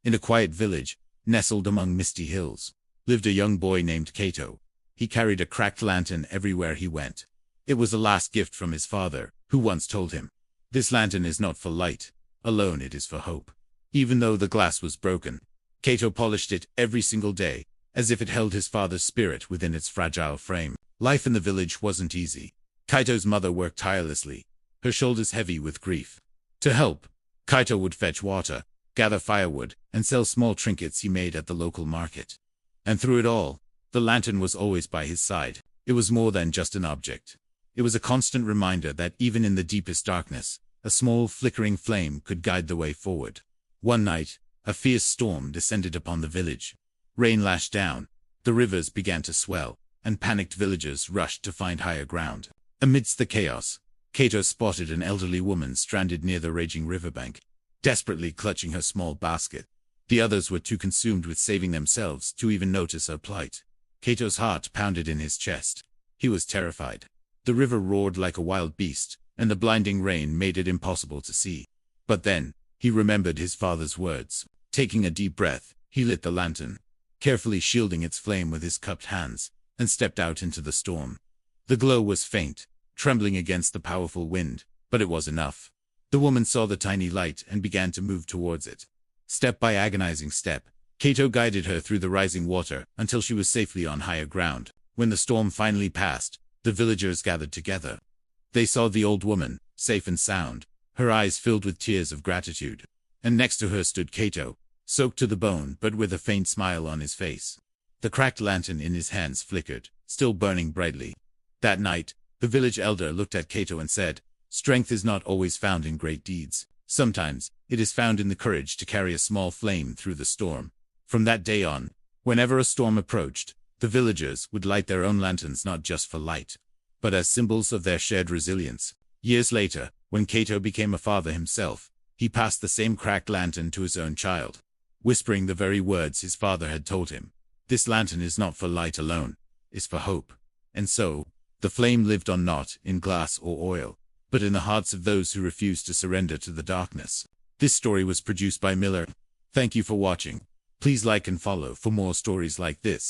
In a quiet village, nestled among misty hills, lived a young boy named Kato. He carried a cracked lantern everywhere he went. It was a last gift from his father, who once told him, "This lantern is not for light alone, it is for hope." Even though the glass was broken, Kato polished it every single day, as if it held his father's spirit within its fragile frame. Life in the village wasn't easy. Kaito's mother worked tirelessly, her shoulders heavy with grief. To help, Kaito would fetch water, gather firewood, and sell small trinkets he made at the local market. And through it all, the lantern was always by his side. It was more than just an object. It was a constant reminder that even in the deepest darkness, a small flickering flame could guide the way forward. One night, a fierce storm descended upon the village. Rain lashed down, the rivers began to swell, and panicked villagers rushed to find higher ground. Amidst the chaos, Kato spotted an elderly woman stranded near the raging riverbank, desperately clutching her small basket. The others were too consumed with saving themselves to even notice her plight. Kato's heart pounded in his chest. He was terrified. The river roared like a wild beast, and the blinding rain made it impossible to see. But then, he remembered his father's words. Taking a deep breath, he lit the lantern, carefully shielding its flame with his cupped hands, and stepped out into the storm. The glow was faint, trembling against the powerful wind, but it was enough. The woman saw the tiny light and began to move towards it. Step by agonizing step, Kato guided her through the rising water until she was safely on higher ground. When the storm finally passed, the villagers gathered together. They saw the old woman, safe and sound, her eyes filled with tears of gratitude. And next to her stood Kato, soaked to the bone but with a faint smile on his face. The cracked lantern in his hands flickered, still burning brightly. That night, the village elder looked at Kato and said, "Strength is not always found in great deeds. Sometimes, it is found in the courage to carry a small flame through the storm." From that day on, whenever a storm approached, the villagers would light their own lanterns not just for light, but as symbols of their shared resilience. Years later, when Kato became a father himself, he passed the same cracked lantern to his own child, whispering the very words his father had told him. "This lantern is not for light alone, it's for hope." And so, the flame lived on not in glass or oil, but in the hearts of those who refused to surrender to the darkness. This story was produced by Miller. Thank you for watching. Please like and follow for more stories like this.